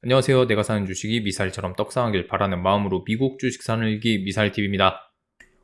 안녕하세요. 내가 사는 주식이 미사일처럼 떡상하길 바라는 마음으로 미국 주식 사는 일기 미사일TV입니다.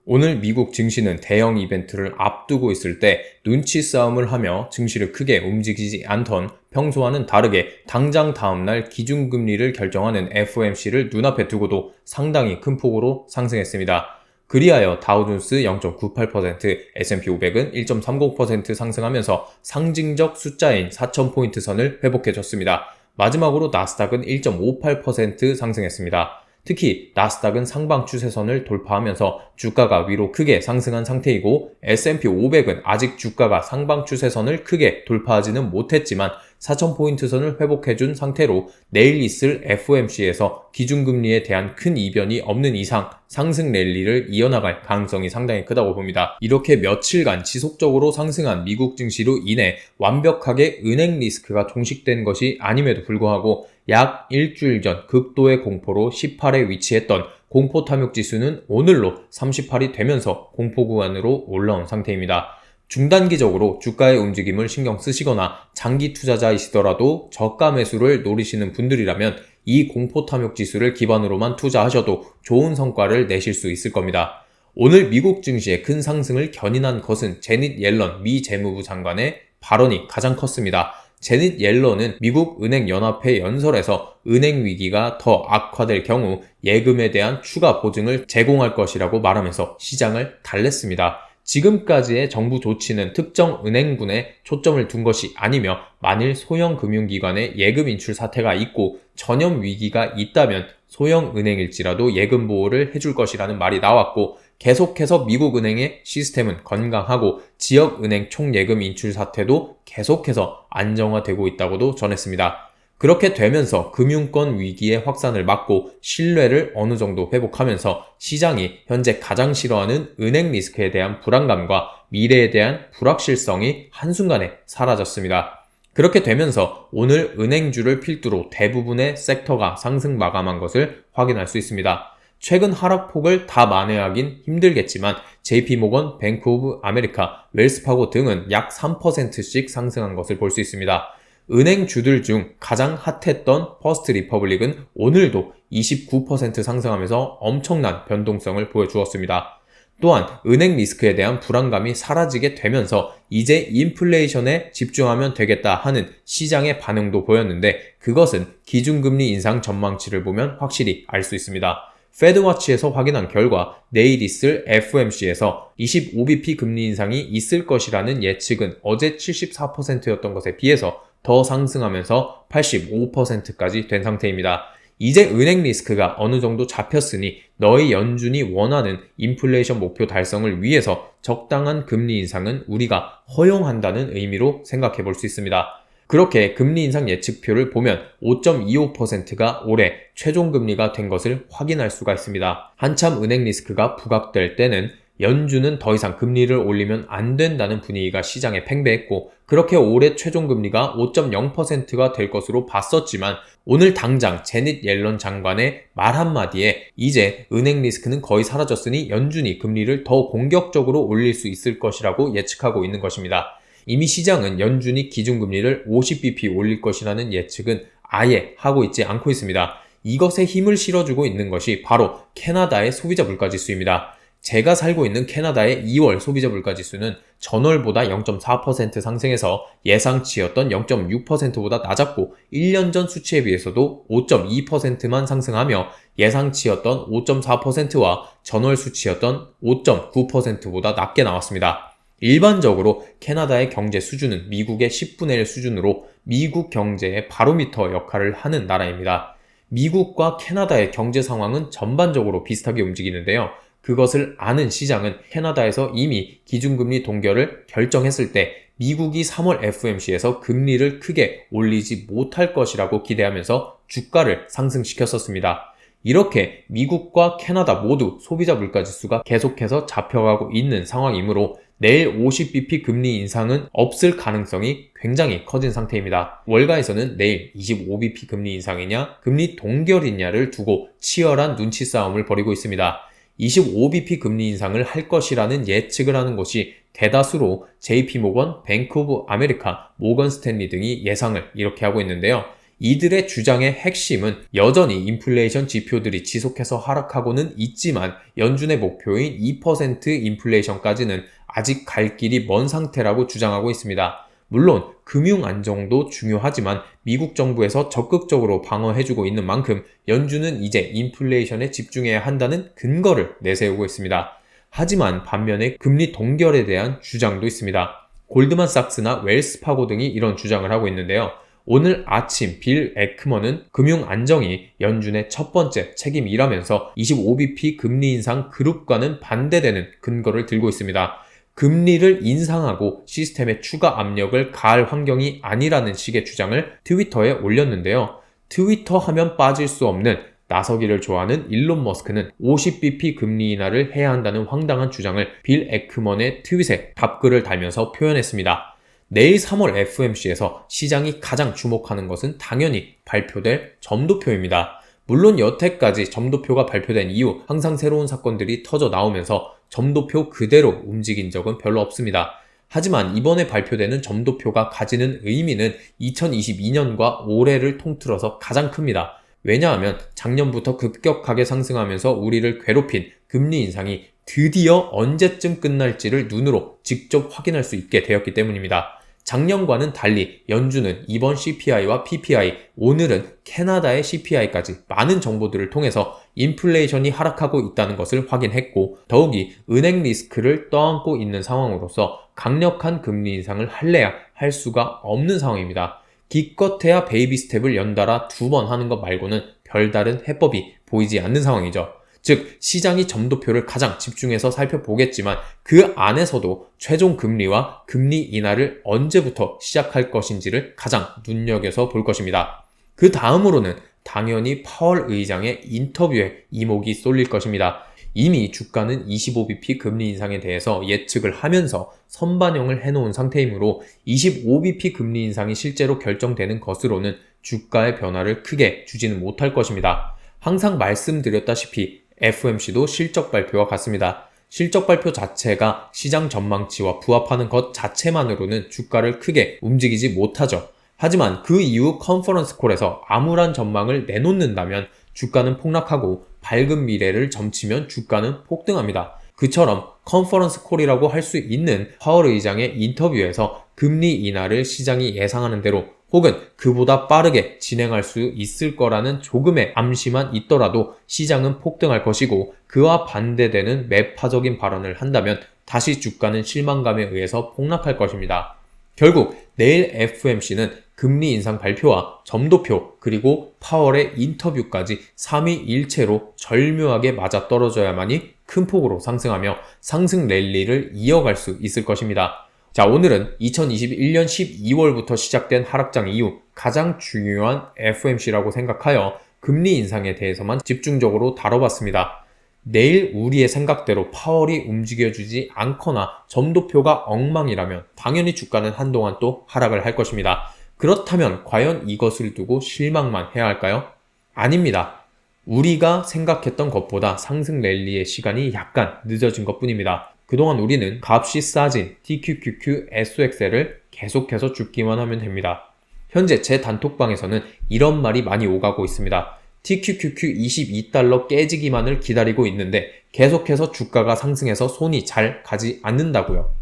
오늘 미국 증시는 대형 이벤트를 앞두고 있을 때 눈치 싸움을 하며 증시를 크게 움직이지 않던 평소와는 다르게 당장 다음날 기준금리를 결정하는 FOMC를 눈앞에 두고도 상당히 큰 폭으로 상승했습니다. 그리하여 다우존스 0.98%, S&P 500은 1.30% 상승하면서 상징적 숫자인 4,000포인트 선을 회복해줬습니다. 마지막으로 나스닥은 1.58% 상승했습니다. 특히 나스닥은 상방 추세선을 돌파하면서 주가가 위로 크게 상승한 상태이고 S&P 500은 아직 주가가 상방 추세선을 크게 돌파하지는 못했지만 4,000포인트 선을 회복해준 상태로 내일 있을 FOMC에서 기준금리에 대한 큰 이변이 없는 이상 상승 랠리를 이어나갈 가능성이 상당히 크다고 봅니다. 이렇게 며칠간 지속적으로 상승한 미국 증시로 인해 완벽하게 은행 리스크가 종식된 것이 아님에도 불구하고 약 일주일 전 극도의 공포로 18에 위치했던 공포 탐욕 지수는 오늘로 38이 되면서 공포 구간으로 올라온 상태입니다. 중단기적으로 주가의 움직임을 신경 쓰시거나 장기 투자자이시더라도 저가 매수를 노리시는 분들이라면 이 공포 탐욕 지수를 기반으로만 투자하셔도 좋은 성과를 내실 수 있을 겁니다. 오늘 미국 증시의 큰 상승을 견인한 것은 제닛 옐런 미 재무부 장관의 발언이 가장 컸습니다. 제닛 옐런은 미국 은행연합회 연설에서 은행 위기가 더 악화될 경우 예금에 대한 추가 보증을 제공할 것이라고 말하면서 시장을 달랬습니다. 지금까지의 정부 조치는 특정 은행군에 초점을 둔 것이 아니며 만일 소형 금융기관의 예금 인출 사태가 있고 전염 위기가 있다면 소형 은행일지라도 예금 보호를 해줄 것이라는 말이 나왔고 계속해서 미국 은행의 시스템은 건강하고 지역은행 총예금 인출 사태도 계속해서 안정화되고 있다고도 전했습니다. 그렇게 되면서 금융권 위기의 확산을 막고 신뢰를 어느 정도 회복하면서 시장이 현재 가장 싫어하는 은행 리스크에 대한 불안감과 미래에 대한 불확실성이 한순간에 사라졌습니다. 그렇게 되면서 오늘 은행주를 필두로 대부분의 섹터가 상승 마감한 것을 확인할 수 있습니다. 최근 하락폭을 다 만회하긴 힘들겠지만 JP모건, 뱅크 오브 아메리카, 웰스파고 등은 약 3%씩 상승한 것을 볼 수 있습니다. 은행주들 중 가장 핫했던 퍼스트 리퍼블릭은 오늘도 29% 상승하면서 엄청난 변동성을 보여주었습니다. 또한 은행 리스크에 대한 불안감이 사라지게 되면서 이제 인플레이션에 집중하면 되겠다 하는 시장의 반응도 보였는데 그것은 기준금리 인상 전망치를 보면 확실히 알 수 있습니다. 페드워치에서 확인한 결과 내일 있을 FOMC에서 25bp 금리 인상이 있을 것이라는 예측은 어제 74%였던 것에 비해서 더 상승하면서 85%까지 된 상태입니다. 이제 은행 리스크가 어느 정도 잡혔으니 너희 연준이 원하는 인플레이션 목표 달성을 위해서 적당한 금리 인상은 우리가 허용한다는 의미로 생각해 볼 수 있습니다. 그렇게 금리 인상 예측표를 보면 5.25%가 올해 최종 금리가 된 것을 확인할 수가 있습니다. 한참 은행 리스크가 부각될 때는 연준은 더 이상 금리를 올리면 안 된다는 분위기가 시장에 팽배했고 그렇게 올해 최종 금리가 5.0%가 될 것으로 봤었지만 오늘 당장 제닛 옐런 장관의 말 한마디에 이제 은행 리스크는 거의 사라졌으니 연준이 금리를 더 공격적으로 올릴 수 있을 것이라고 예측하고 있는 것입니다. 이미 시장은 연준이 기준금리를 50bp 올릴 것이라는 예측은 아예 하고 있지 않고 있습니다. 이것에 힘을 실어주고 있는 것이 바로 캐나다의 소비자 물가지수입니다. 제가 살고 있는 캐나다의 2월 소비자 물가지수는 전월보다 0.4% 상승해서 예상치였던 0.6%보다 낮았고 1년 전 수치에 비해서도 5.2%만 상승하며 예상치였던 5.4%와 전월 수치였던 5.9%보다 낮게 나왔습니다. 일반적으로 캐나다의 경제 수준은 미국의 10분의 1 수준으로 미국 경제의 바로미터 역할을 하는 나라입니다. 미국과 캐나다의 경제 상황은 전반적으로 비슷하게 움직이는데요. 그것을 아는 시장은 캐나다에서 이미 기준금리 동결을 결정했을 때 미국이 3월 FOMC에서 금리를 크게 올리지 못할 것이라고 기대하면서 주가를 상승시켰었습니다. 이렇게 미국과 캐나다 모두 소비자 물가지수가 계속해서 잡혀가고 있는 상황이므로 내일 50bp 금리 인상은 없을 가능성이 굉장히 커진 상태입니다. 월가에서는 내일 25bp 금리 인상이냐 금리 동결이냐를 두고 치열한 눈치 싸움을 벌이고 있습니다. 25bp 금리 인상을 할 것이라는 예측을 하는 것이 대다수로 JP모건, 뱅크 오브 아메리카, 모건 스탠리 등이 예상을 이렇게 하고 있는데요. 이들의 주장의 핵심은 여전히 인플레이션 지표들이 지속해서 하락하고는 있지만 연준의 목표인 2% 인플레이션까지는 아직 갈 길이 먼 상태라고 주장하고 있습니다. 물론 금융 안정도 중요하지만 미국 정부에서 적극적으로 방어해주고 있는 만큼 연준은 이제 인플레이션에 집중해야 한다는 근거를 내세우고 있습니다. 하지만 반면에 금리 동결에 대한 주장도 있습니다. 골드만삭스나 웰스파고 등이 이런 주장을 하고 있는데요. 오늘 아침 빌 에크먼은 금융 안정이 연준의 첫 번째 책임이라면서 25bp 금리 인상 그룹과는 반대되는 근거를 들고 있습니다. 금리를 인상하고 시스템에 추가 압력을 가할 환경이 아니라는 식의 주장을 트위터에 올렸는데요. 트위터 하면 빠질 수 없는 나서기를 좋아하는 일론 머스크는 50bp 금리 인하를 해야 한다는 황당한 주장을 빌 에크먼의 트윗에 답글을 달면서 표현했습니다. 내일 3월 FOMC에서 시장이 가장 주목하는 것은 당연히 발표될 점도표입니다. 물론 여태까지 점도표가 발표된 이후 항상 새로운 사건들이 터져 나오면서 점도표 그대로 움직인 적은 별로 없습니다. 하지만 이번에 발표되는 점도표가 가지는 의미는 2022년과 올해를 통틀어서 가장 큽니다. 왜냐하면 작년부터 급격하게 상승하면서 우리를 괴롭힌 금리 인상이 드디어 언제쯤 끝날지를 눈으로 직접 확인할 수 있게 되었기 때문입니다. 작년과는 달리 연준은 이번 CPI와 PPI, 오늘은 캐나다의 CPI까지 많은 정보들을 통해서 인플레이션이 하락하고 있다는 것을 확인했고 더욱이 은행 리스크를 떠안고 있는 상황으로서 강력한 금리 인상을 할래야 할 수가 없는 상황입니다. 기껏해야 베이비 스텝을 연달아 2번 하는 것 말고는 별다른 해법이 보이지 않는 상황이죠. 즉 시장이 점도표를 가장 집중해서 살펴보겠지만 그 안에서도 최종 금리와 금리 인하를 언제부터 시작할 것인지를 가장 눈여겨서 볼 것입니다. 그 다음으로는 당연히 파월 의장의 인터뷰에 이목이 쏠릴 것입니다. 이미 주가는 25bp 금리 인상에 대해서 예측을 하면서 선반영을 해놓은 상태이므로 25bp 금리 인상이 실제로 결정되는 것으로는 주가의 변화를 크게 주지는 못할 것입니다. 항상 말씀드렸다시피 FOMC도 실적 발표와 같습니다. 실적 발표 자체가 시장 전망치와 부합하는 것 자체만으로는 주가를 크게 움직이지 못하죠. 하지만 그 이후 컨퍼런스 콜에서 암울한 전망을 내놓는다면 주가는 폭락하고 밝은 미래를 점치면 주가는 폭등합니다. 그처럼 컨퍼런스 콜이라고 할 수 있는 파월 의장의 인터뷰에서 금리 인하를 시장이 예상하는 대로 혹은 그보다 빠르게 진행할 수 있을 거라는 조금의 암시만 있더라도 시장은 폭등할 것이고 그와 반대되는 매파적인 발언을 한다면 다시 주가는 실망감에 의해서 폭락할 것입니다. 결국 내일 FOMC는 금리 인상 발표와 점도표 그리고 파월의 인터뷰까지 3위일체로 절묘하게 맞아떨어져야만이 큰 폭으로 상승하며 상승 랠리를 이어갈 수 있을 것입니다. 자, 오늘은 2021년 12월부터 시작된 하락장 이후 가장 중요한 FOMC라고 생각하여 금리 인상에 대해서만 집중적으로 다뤄봤습니다. 내일 우리의 생각대로 파월이 움직여주지 않거나 점도표가 엉망이라면 당연히 주가는 한동안 또 하락을 할 것입니다. 그렇다면 과연 이것을 두고 실망만 해야 할까요? 아닙니다. 우리가 생각했던 것보다 상승 랠리의 시간이 약간 늦어진 것뿐입니다. 그동안 우리는 값이 싸진 TQQQ, SOXL을 계속해서 줍기만 하면 됩니다. 현재 제 단톡방에서는 이런 말이 많이 오가고 있습니다. TQQQ 22달러 깨지기만을 기다리고 있는데 계속해서 주가가 상승해서 손이 잘 가지 않는다고요.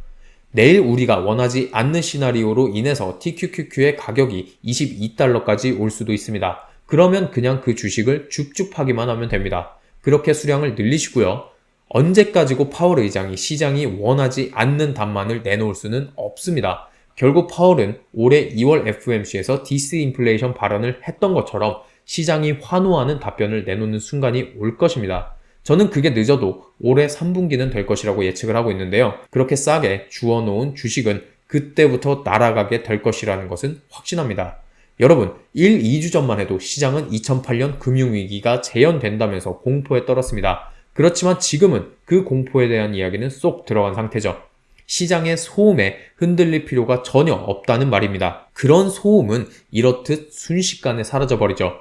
내일 우리가 원하지 않는 시나리오로 인해서 TQQQ의 가격이 22달러까지 올 수도 있습니다. 그러면 그냥 그 주식을 줍줍하기만 하면 됩니다. 그렇게 수량을 늘리시고요. 언제까지고 파월 의장이 시장이 원하지 않는 답만을 내놓을 수는 없습니다. 결국 파월은 올해 2월 FOMC에서 디스인플레이션 발언을 했던 것처럼 시장이 환호하는 답변을 내놓는 순간이 올 것입니다. 저는 그게 늦어도 올해 3분기는 될 것이라고 예측을 하고 있는데요. 그렇게 싸게 주워놓은 주식은 그때부터 날아가게 될 것이라는 것은 확신합니다. 여러분, 1, 2주 전만 해도 시장은 2008년 금융위기가 재현된다면서 공포에 떨었습니다. 그렇지만 지금은 그 공포에 대한 이야기는 쏙 들어간 상태죠. 시장의 소음에 흔들릴 필요가 전혀 없다는 말입니다. 그런 소음은 이렇듯 순식간에 사라져버리죠.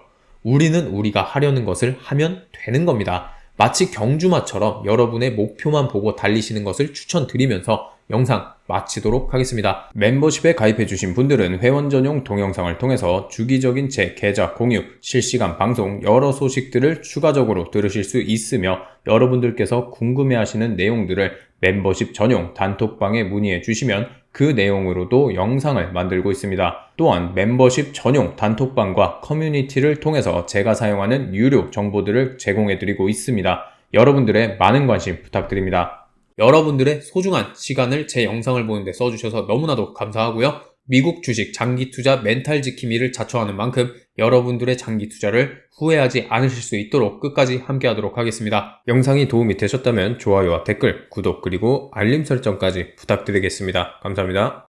우리는 우리가 하려는 것을 하면 되는 겁니다. 마치 경주마처럼 여러분의 목표만 보고 달리시는 것을 추천드리면서 영상 마치도록 하겠습니다. 멤버십에 가입해주신 분들은 회원 전용 동영상을 통해서 주기적인 제 계좌 공유, 실시간 방송, 여러 소식들을 추가적으로 들으실 수 있으며 여러분들께서 궁금해하시는 내용들을 멤버십 전용 단톡방에 문의해 주시면 그 내용으로도 영상을 만들고 있습니다. 또한 멤버십 전용 단톡방과 커뮤니티를 통해서 제가 사용하는 유료 정보들을 제공해드리고 있습니다. 여러분들의 많은 관심 부탁드립니다. 여러분들의 소중한 시간을 제 영상을 보는데 써주셔서 너무나도 감사하고요. 미국 주식 장기 투자 멘탈 지킴이를 자처하는 만큼 여러분들의 장기 투자를 후회하지 않으실 수 있도록 끝까지 함께 하도록 하겠습니다. 영상이 도움이 되셨다면 좋아요와 댓글, 구독 그리고 알림 설정까지 부탁드리겠습니다. 감사합니다.